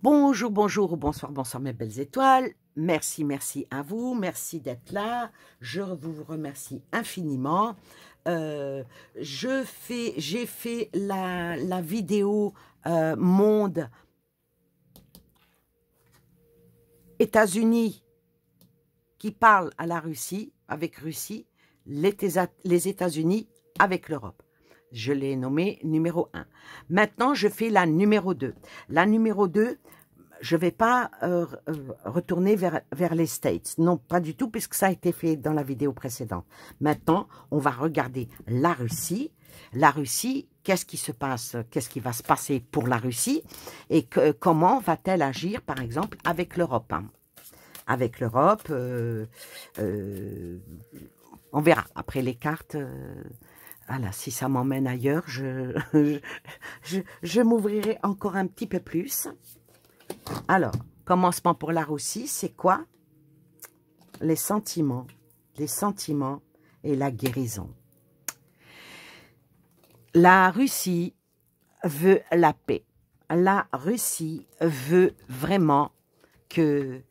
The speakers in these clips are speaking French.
Bonjour, bonjour ou bonsoir, bonsoir mes belles étoiles. Merci, merci à vous. Merci d'être là. Je vous remercie infiniment. J'ai fait la vidéo monde États-Unis qui parle à la Russie, avec Russie, les États-Unis avec l'Europe. Je l'ai nommée numéro 1. Maintenant, je fais la numéro 2. La numéro 2, je ne vais pas retourner vers les States. Non, pas du tout, puisque ça a été fait dans la vidéo précédente. Maintenant, on va regarder la Russie. La Russie, qu'est-ce qui se passe? Qu'est-ce qui va se passer pour la Russie? Et comment va-t-elle agir, par exemple, avec l'Europe? Avec l'Europe, on verra. Après les cartes... voilà, si ça m'emmène ailleurs, je m'ouvrirai encore un petit peu plus. Alors, commencement pour la Russie, c'est quoi? Les sentiments et la guérison. La Russie veut la paix. La Russie veut vraiment que...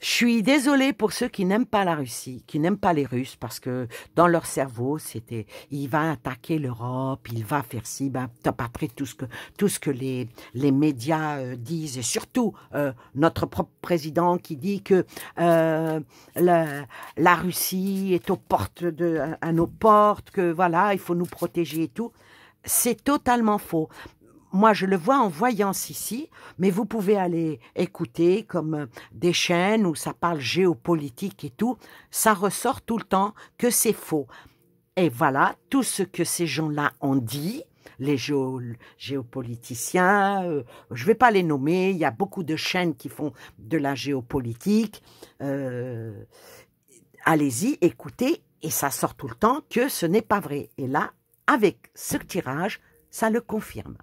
Je suis désolée pour ceux qui n'aiment pas la Russie, qui n'aiment pas les Russes, parce que dans leur cerveau, c'était, il va attaquer l'Europe, il va faire ci, ben, après tout ce que les médias disent, et surtout notre propre président qui dit que la Russie est aux portes à nos portes, que voilà, il faut nous protéger et tout. C'est totalement faux. Moi, je le vois en voyance ici, mais vous pouvez aller écouter comme des chaînes où ça parle géopolitique et tout. Ça ressort tout le temps que c'est faux. Et voilà, tout ce que ces gens-là ont dit, les géopoliticiens, je ne vais pas les nommer, il y a beaucoup de chaînes qui font de la géopolitique. Allez-y, écoutez, et ça sort tout le temps que ce n'est pas vrai. Et là, avec ce tirage, ça le confirme.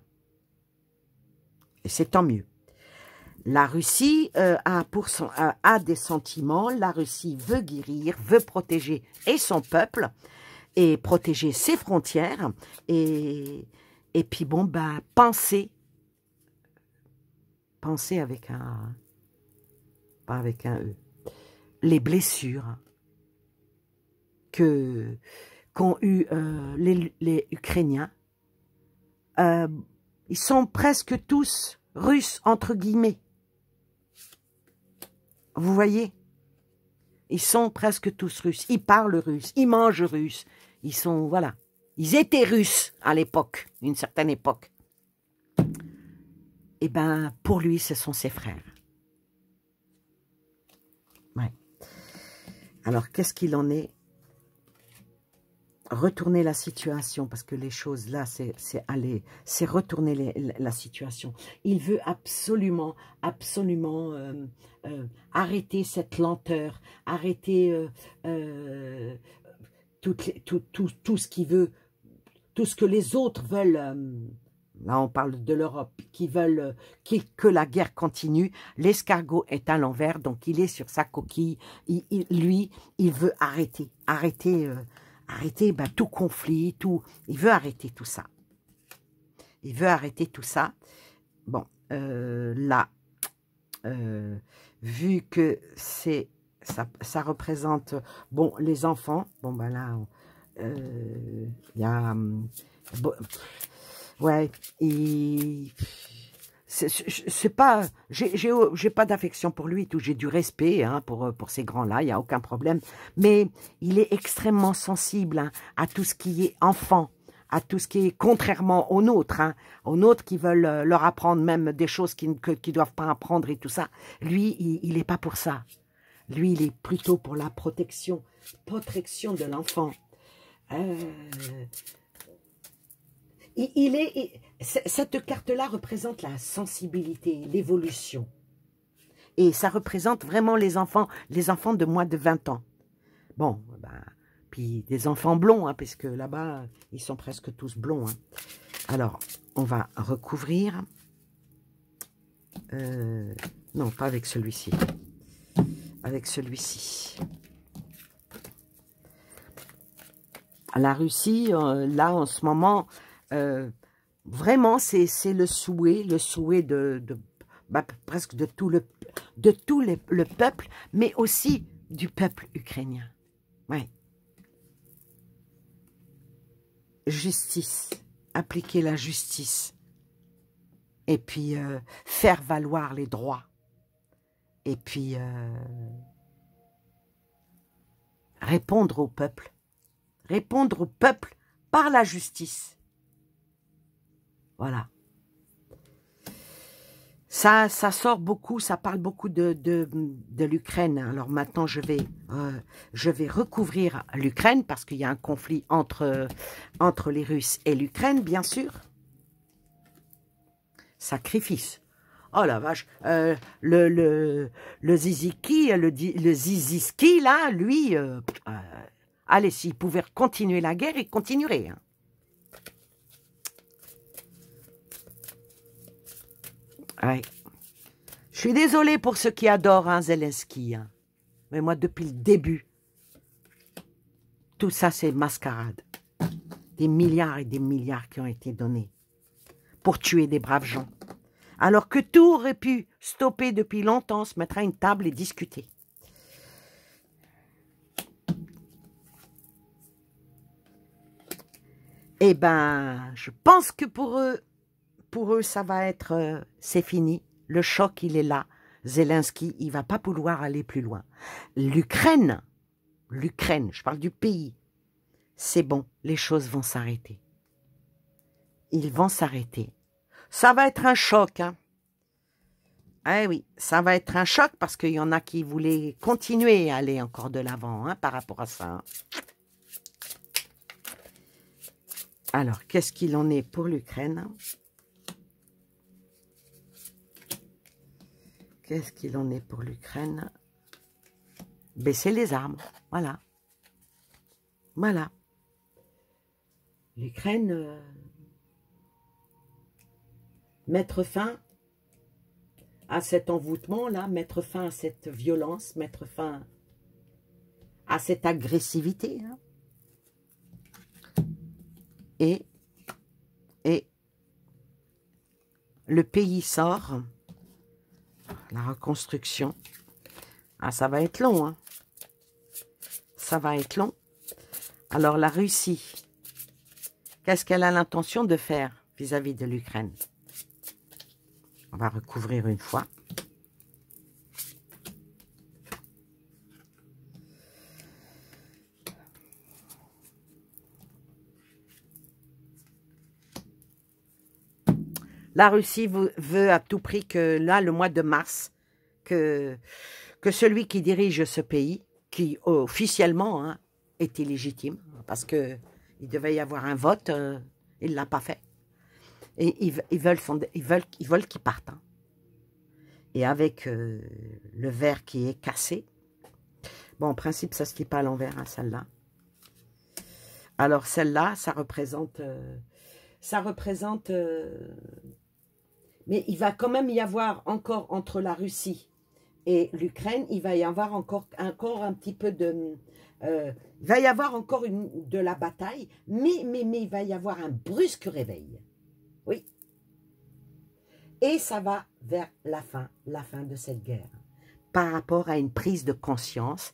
Et c'est tant mieux. La Russie a des sentiments, la Russie veut guérir, veut protéger et son peuple, et protéger ses frontières, et puis bon, bah, penser avec un, pas avec un E, les blessures qu'ont eu les Ukrainiens. Ils sont presque tous russes, entre guillemets. Vous voyez? Ils sont presque tous russes. Ils parlent russe, ils mangent russe. Ils sont, voilà. Ils étaient russes à l'époque, une certaine époque. Eh bien, pour lui, ce sont ses frères. Ouais. Alors, qu'est-ce qu'il en est? Retourner la situation, parce que les choses là, c'est retourner la situation. Il veut absolument arrêter cette lenteur, arrêter tout ce qu'il veut, tout ce que les autres veulent. Là, on parle de l'Europe, qui veulent que la guerre continue. L'escargot est à l'envers, donc il est sur sa coquille. Lui, il veut arrêter ben, tout conflit, tout. Il veut arrêter tout ça. Il veut arrêter tout ça. Bon, là, vu que ça représente, bon, les enfants, bon, ben là, il y a, bon, ouais, c'est pas, j'ai pas d'affection pour lui, tout, j'ai du respect hein, pour ces grands-là, il n'y a aucun problème, mais il est extrêmement sensible hein, à tout ce qui est enfant, à tout ce qui est contrairement aux nôtres, hein, aux nôtres qui veulent leur apprendre même des choses qu'ils ne doivent pas apprendre et tout ça. Lui, il n'est pas pour ça. Lui, il est plutôt pour la protection de l'enfant. Cette carte-là représente la sensibilité, l'évolution. Et ça représente vraiment les enfants de moins de 20 ans. Bon, ben, puis des enfants blonds, hein, parce que là-bas, ils sont presque tous blonds. Hein. Alors, on va recouvrir. Non, pas avec celui-ci. Avec celui-ci. La Russie, là, en ce moment... vraiment, c'est le souhait de bah, presque de tout le peuple, mais aussi du peuple ukrainien. Ouais. Justice, appliquer la justice, et puis faire valoir les droits, et puis répondre au peuple par la justice. Voilà. Ça sort beaucoup, ça parle beaucoup de l'Ukraine. Alors maintenant, je vais recouvrir l'Ukraine parce qu'il y a un conflit entre les Russes et l'Ukraine, bien sûr. Sacrifice. Oh la vache. Le Ziziki, le Ziziski, là, lui, allez, s'il pouvait continuer la guerre, il continuerait. Hein. Ouais. Je suis désolée pour ceux qui adorent hein, Zelensky. Hein. Mais moi, depuis le début, tout ça, c'est mascarade. Des milliards et des milliards qui ont été donnés pour tuer des braves gens. Alors que tout aurait pu stopper depuis longtemps, se mettre à une table et discuter. Eh ben, je pense que pour eux, ça va être, c'est fini. Le choc, il est là. Zelensky, il va pas pouvoir aller plus loin. L'Ukraine, je parle du pays, c'est bon, les choses vont s'arrêter. Ils vont s'arrêter. Ça va être un choc, hein. Eh oui, ça va être un choc parce qu'il y en a qui voulaient continuer à aller encore de l'avant hein, par rapport à ça. Alors, qu'est-ce qu'il en est pour l'Ukraine? Qu'est-ce qu'il en est pour l'Ukraine? Baisser les armes, voilà. Voilà. L'Ukraine, mettre fin à cet envoûtement-là, mettre fin à cette violence, mettre fin à cette agressivité. Hein. Et le pays sort, la reconstruction. Ah, ça va être long, hein. Ça va être long. Alors, la Russie, qu'est-ce qu'elle a l'intention de faire vis-à-vis de l'Ukraine? On va recouvrir une fois. La Russie veut à tout prix que, là, le mois de mars, que celui qui dirige ce pays, qui officiellement hein, est illégitime, parce qu'il devait y avoir un vote, il ne l'a pas fait. Et ils veulent qu'il parte. Hein. Et avec le verre qui est cassé, bon, en principe, ça ne se fait pas à l'envers, hein, celle-là. Alors, celle-là, ça représente... mais il va quand même y avoir encore entre la Russie et l'Ukraine, il va y avoir encore un petit peu de... il va y avoir encore de la bataille, mais il va y avoir un brusque réveil. Oui. Et ça va vers la fin de cette guerre. Par rapport à une prise de conscience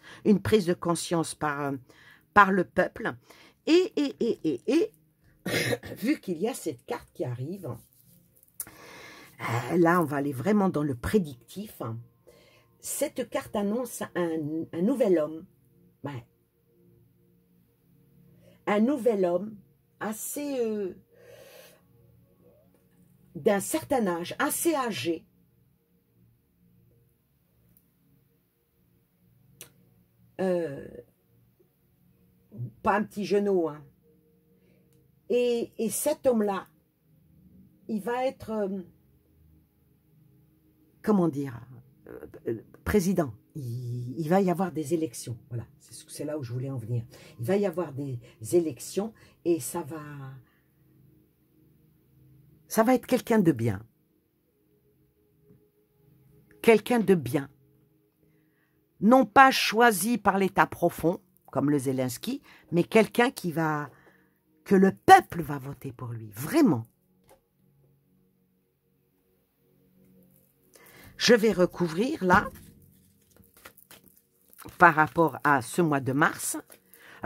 par le peuple. Et vu qu'il y a cette carte qui arrive, là, on va aller vraiment dans le prédictif. Cette carte annonce un nouvel homme. Ouais. Un nouvel homme assez... d'un certain âge, assez âgé. Pas un petit genou, hein. Et cet homme-là, il va être... comment dire, président, il va y avoir des élections, voilà, c'est là où je voulais en venir. Il va y avoir des élections et ça va être quelqu'un de bien. Quelqu'un de bien. Non pas choisi par l'état profond, comme le Zelensky, mais quelqu'un que le peuple va voter pour lui, vraiment. Je vais recouvrir là, par rapport à ce mois de mars.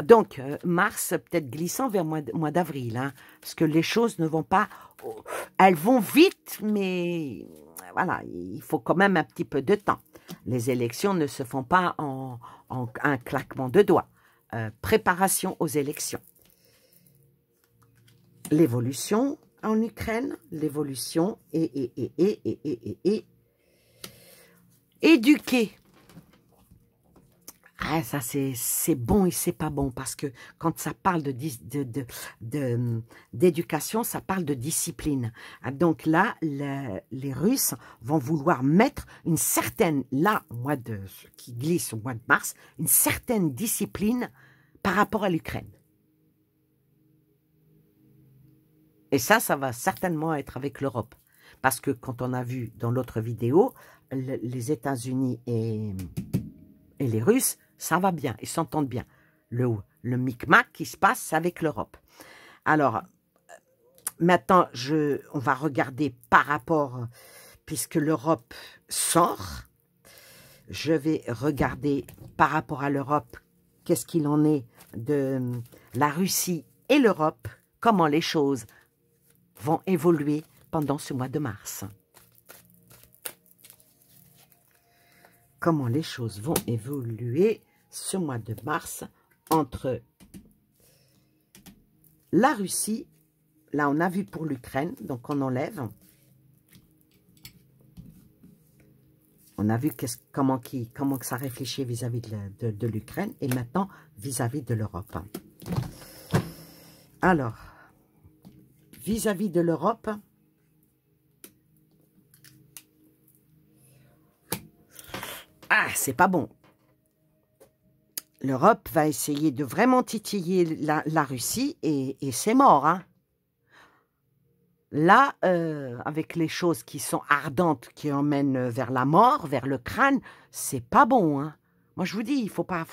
Donc, mars, peut-être glissant vers mois d'avril, hein, parce que les choses ne vont pas... Elles vont vite, mais voilà, il faut quand même un petit peu de temps. Les élections ne se font pas en un claquement de doigts. Préparation aux élections. L'évolution en Ukraine, l'évolution et éduquer. Ah, ça, c'est bon et c'est pas bon, parce que quand ça parle d'éducation, ça parle de discipline. Donc là, les Russes vont vouloir mettre une certaine, là, qui glisse au mois de mars, une certaine discipline par rapport à l'Ukraine. Et ça va certainement être avec l'Europe. Parce que quand on a vu dans l'autre vidéo, les États-Unis et les Russes, ça va bien, ils s'entendent bien. Le micmac qui se passe avec l'Europe. Alors, maintenant, on va regarder par rapport, puisque l'Europe sort, je vais regarder par rapport à l'Europe, qu'est-ce qu'il en est de la Russie et l'Europe, comment les choses vont évoluer pendant ce mois de mars. Comment les choses vont évoluer ce mois de mars entre la Russie, là on a vu pour l'Ukraine, donc on enlève. On a vu comment que ça réfléchit vis-à-vis de l'Ukraine et maintenant vis-à-vis de l'Europe. Alors, vis-à-vis de l'Europe, ah, c'est pas bon. L'Europe va essayer de vraiment titiller la Russie et c'est mort. Hein. Là, avec les choses qui sont ardentes, qui emmènent vers la mort, vers le crâne, c'est pas bon. Hein. Moi, je vous dis, faudra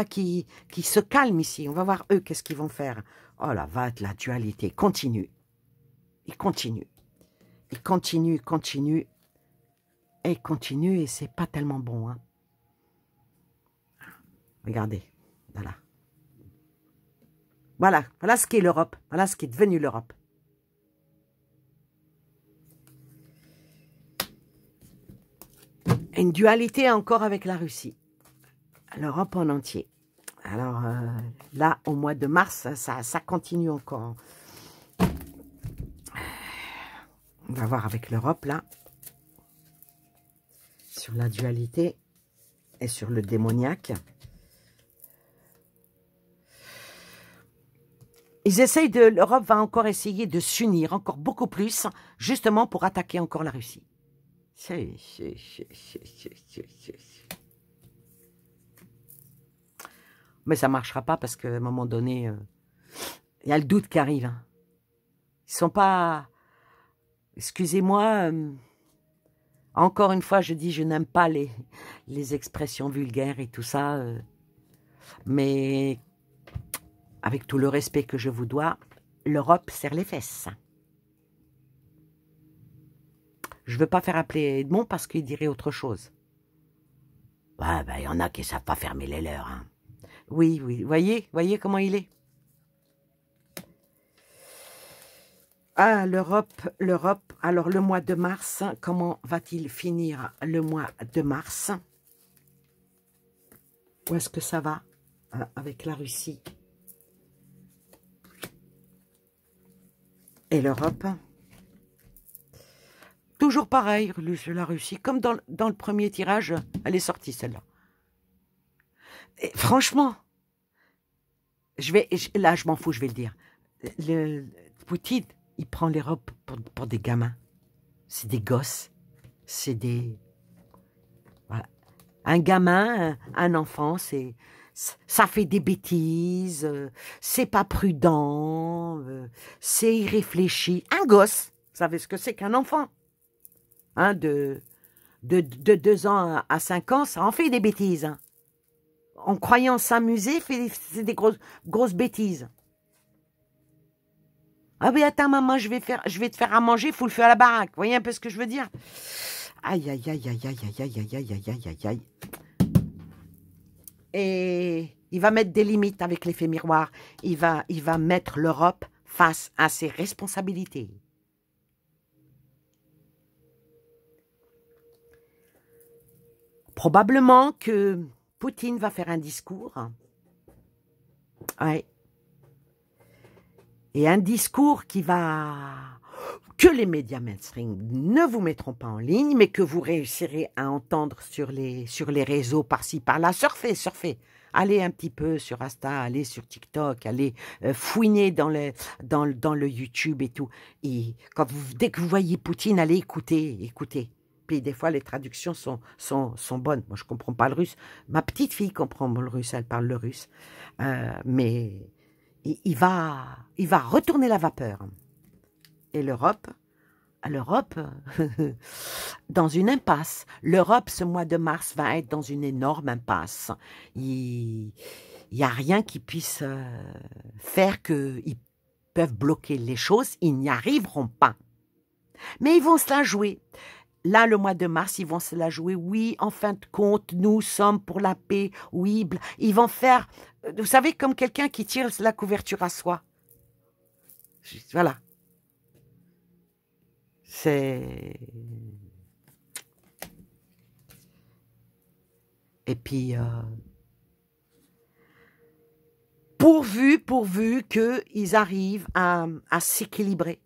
qu'ils se calment ici. On va voir eux, qu'est-ce qu'ils vont faire. Oh la dualité continue. Il continue. Il continue. Et il continue et c'est pas tellement bon. Hein. Regardez, voilà. Voilà ce qu'est l'Europe. Voilà ce qui est devenu l'Europe. Une dualité encore avec la Russie. L'Europe en entier. Alors là, au mois de mars, ça continue encore. On va voir avec l'Europe, là. Sur la dualité et sur le démoniaque. L'Europe va encore essayer de s'unir encore beaucoup plus, justement pour attaquer encore la Russie. Mais ça ne marchera pas parce qu'à un moment donné, il y a le doute qui arrive. Hein. Ils ne sont pas... Excusez-moi, encore une fois, je dis, je n'aime pas les expressions vulgaires et tout ça, mais avec tout le respect que je vous dois, l'Europe serre les fesses. Je ne veux pas faire appeler Edmond parce qu'il dirait autre chose. Ouais, ben, il y en a qui ne savent pas fermer les leurs. Hein. Oui, voyez comment il est. Ah, l'Europe. Alors, le mois de mars, comment va-t-il finir le mois de mars? Où est-ce que ça va avec la Russie et l'Europe? Toujours pareil, la Russie. Comme dans le premier tirage, elle est sortie, celle-là. Franchement, là, je m'en fous, je vais le dire. Poutine, il prend l'Europe pour des gamins. C'est des gosses. C'est des... Voilà. Un gamin, un enfant, ça fait des bêtises, c'est pas prudent, c'est irréfléchi. Un gosse, vous savez ce que c'est qu'un enfant? Hein, de 2 ans à 5 ans, ça en fait des bêtises. Hein. En croyant s'amuser, c'est des grosses bêtises. Ah oui, attends maman, je vais te faire à manger, il faut le faire à la baraque. Vous voyez un peu ce que je veux dire? Aïe, aïe, aïe, aïe, aïe, aïe, aïe, aïe, aïe, aïe, aïe, aïe. Et il va mettre des limites avec l'effet miroir. Il va mettre l'Europe face à ses responsabilités. Probablement que Poutine va faire un discours. Ouais. Et un discours que les médias mainstream ne vous mettront pas en ligne, mais que vous réussirez à entendre sur les réseaux par-ci, par-là. Surfez. Allez un petit peu sur Insta, allez sur TikTok, allez fouiner dans le YouTube et tout. Et dès que vous voyez Poutine, allez écouter. Puis des fois, les traductions sont bonnes. Moi, je ne comprends pas le russe. Ma petite fille comprend le russe, elle parle le russe. Mais il va retourner la vapeur. Et l'Europe, dans une impasse. L'Europe, ce mois de mars, va être dans une énorme impasse. Il n'y a rien qui puisse faire qu'ils peuvent bloquer les choses. Ils n'y arriveront pas. Mais ils vont se la jouer. Là, le mois de mars, ils vont se la jouer. Oui, en fin de compte, nous sommes pour la paix. Oui, ils vont faire, vous savez, comme quelqu'un qui tire la couverture à soi. Voilà. C'est... Et puis, pourvu qu'ils arrivent à s'équilibrer.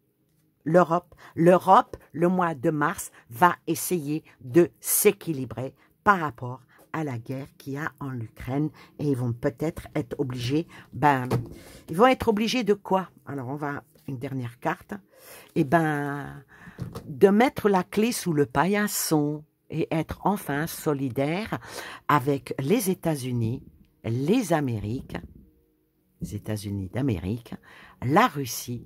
L'Europe, le mois de mars, va essayer de s'équilibrer par rapport à la guerre qu'il y a en Ukraine. Et ils vont peut-être être obligés, ils vont être obligés de quoi? Alors, on va, une dernière carte. De mettre la clé sous le paillasson et être enfin solidaire avec les États-Unis, les Amériques, les États-Unis d'Amérique, la Russie,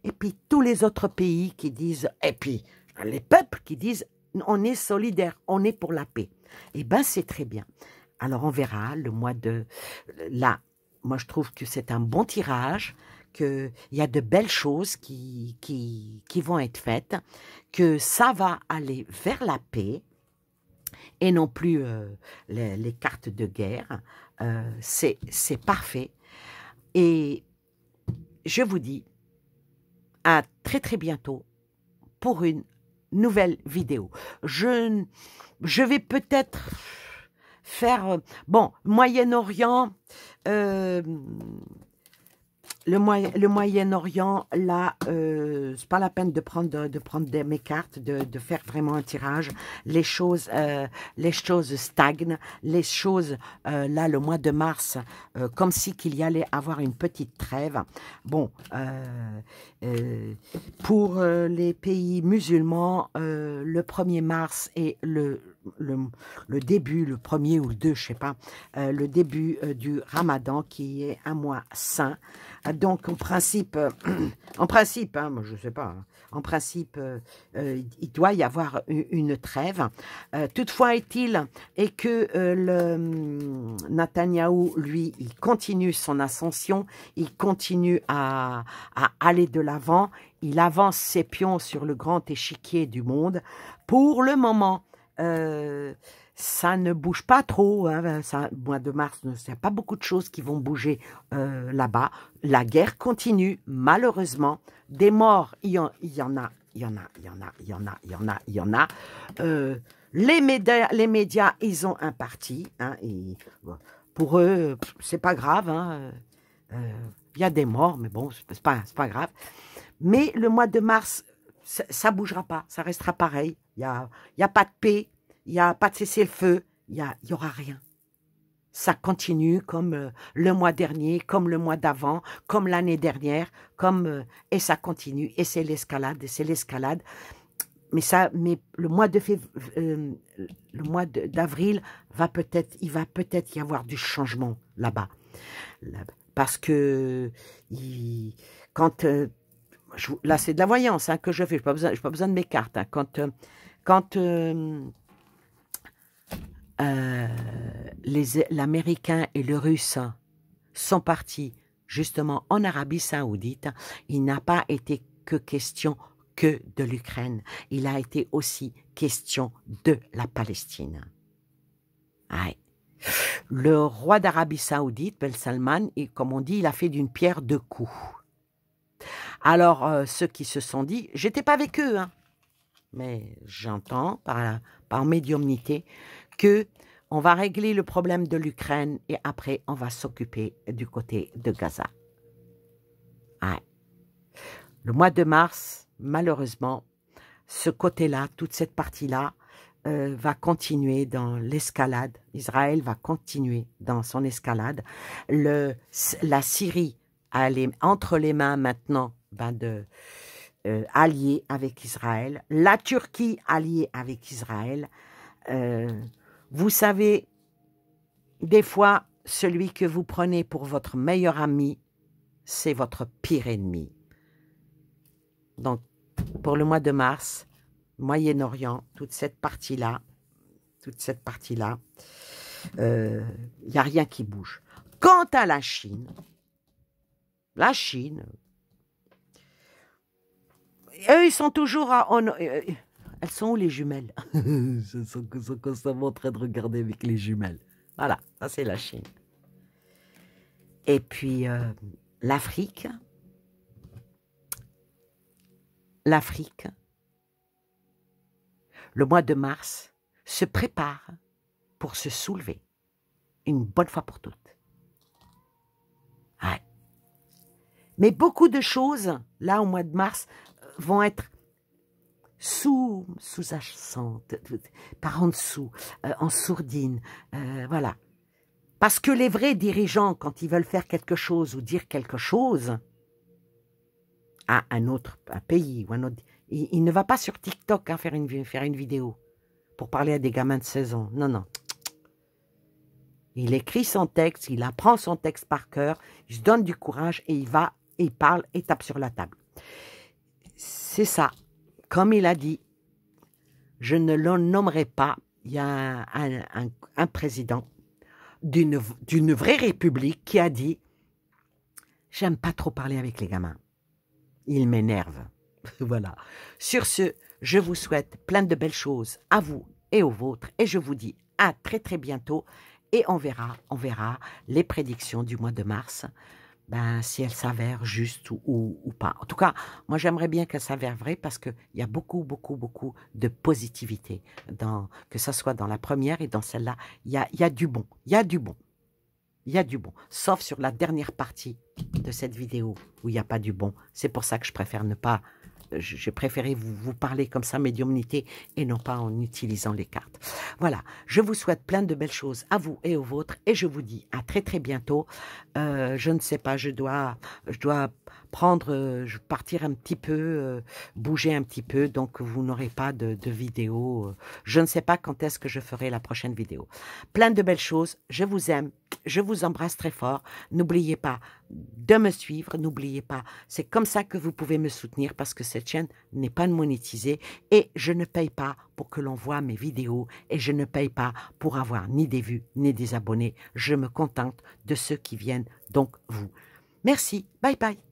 et puis tous les autres pays qui disent, et puis les peuples qui disent, on est solidaires, on est pour la paix. C'est très bien. Alors on verra le mois de... Là, moi je trouve que c'est un bon tirage, qu'il y a de belles choses qui vont être faites, que ça va aller vers la paix, et non plus les cartes de guerre. C'est parfait. Et je vous dis à très très bientôt pour une nouvelle vidéo. Je vais peut-être faire... Bon, Moyen-Orient... Le Moyen-Orient, là, c'est pas la peine de prendre mes cartes, de faire vraiment un tirage. Les choses stagnent. Les choses, là, le mois de mars, comme si qu'il y allait avoir une petite trêve. Bon, pour les pays musulmans, le 1er mars est le début, le 1er ou le 2, je sais pas, le début du Ramadan, qui est un mois saint. Donc, en principe, hein, moi, je sais pas, hein, en principe, il doit y avoir une trêve. Toutefois est que Netanyahou, lui, il continue son ascension, il continue à aller de l'avant, il avance ses pions sur le grand échiquier du monde. Pour le moment, ça ne bouge pas trop, hein, mois de mars, il n'y a pas beaucoup de choses qui vont bouger là-bas. La guerre continue, malheureusement. Des morts, il y en a. Les médias, ils ont un parti. Hein, et, bon, pour eux, c'est pas grave. Hein, y a des morts, mais bon, c'est pas grave. Mais le mois de mars, ça bougera pas, ça restera pareil. Il y a pas de paix. Il n'y a pas de cessez-le-feu, il y aura rien. Ça continue comme le mois dernier, comme le mois d'avant, comme l'année dernière, et ça continue, et c'est l'escalade, Mais le mois d'avril il va peut-être y avoir du changement là-bas, parce que là c'est de la voyance hein, que je fais, je n'ai pas besoin de mes cartes. Hein, quand l'Américain et le Russe sont partis justement en Arabie Saoudite, il n'a pas été question que de l'Ukraine. Il a été aussi question de la Palestine. Ouais. Le roi d'Arabie Saoudite, Ben Salman, comme on dit, il a fait d'une pierre deux coups. Alors, ceux qui se sont dit, j'étais pas avec eux, hein, mais j'entends par médiumnité que on va régler le problème de l'Ukraine et après, on va s'occuper du côté de Gaza. Ouais. Le mois de mars, malheureusement, ce côté-là, toute cette partie-là, va continuer dans l'escalade. Israël va continuer dans son escalade. La Syrie est entre les mains maintenant alliée avec Israël. La Turquie alliée avec Israël. Vous savez, des fois, celui que vous prenez pour votre meilleur ami, c'est votre pire ennemi. Donc, pour le mois de mars, Moyen-Orient, toute cette partie-là, il n'y a rien qui bouge. Quant à la Chine, eux, ils sont toujours elles sont où les jumelles? Ils sont constamment en train de regarder avec les jumelles. Voilà, ça c'est la Chine. Et puis, l'Afrique, le mois de mars se prépare pour se soulever une bonne fois pour toutes. Ouais. Mais beaucoup de choses, là, au mois de mars, vont être sous-jacentes, par en dessous, en sourdine, voilà. Parce que les vrais dirigeants, quand ils veulent faire quelque chose ou dire quelque chose à un pays ou un autre, il ne va pas sur TikTok faire une vidéo pour parler à des gamins de 16 ans. Non, non. Il écrit son texte, il apprend son texte par cœur, il se donne du courage et il parle et tape sur la table. C'est ça. Comme il a dit, je ne le nommerai pas. Il y a un président d'une vraie république qui a dit « J'aime pas trop parler avec les gamins. Ils m'énervent. » Voilà. Sur ce, je vous souhaite plein de belles choses à vous et aux vôtres. Et je vous dis à très très bientôt. Et on verra les prédictions du mois de mars. Si elles s'avèrent justes ou pas. En tout cas, moi j'aimerais bien qu'elles s'avèrent vraies parce qu'il y a beaucoup de positivité, que ce soit dans la première et dans celle-là. Il y a du bon, il y a du bon. Il y a du bon, sauf sur la dernière partie de cette vidéo où il n'y a pas du bon. C'est pour ça que je préfère ne pas... J'ai préféré vous parler comme ça, médiumnité, et non pas en utilisant les cartes. Voilà, je vous souhaite plein de belles choses à vous et aux vôtres, et je vous dis à très très bientôt. Je ne sais pas, je dois partir un petit peu, bouger un petit peu, donc vous n'aurez pas de vidéo. Je ne sais pas quand est-ce que je ferai la prochaine vidéo. Plein de belles choses, je vous aime, je vous embrasse très fort. N'oubliez pas de me suivre, n'oubliez pas, c'est comme ça que vous pouvez me soutenir parce que cette chaîne n'est pas monétisée et je ne paye pas pour que l'on voit mes vidéos et je ne paye pas pour avoir ni des vues ni des abonnés. Je me contente de ceux qui viennent, donc vous. Merci, bye bye.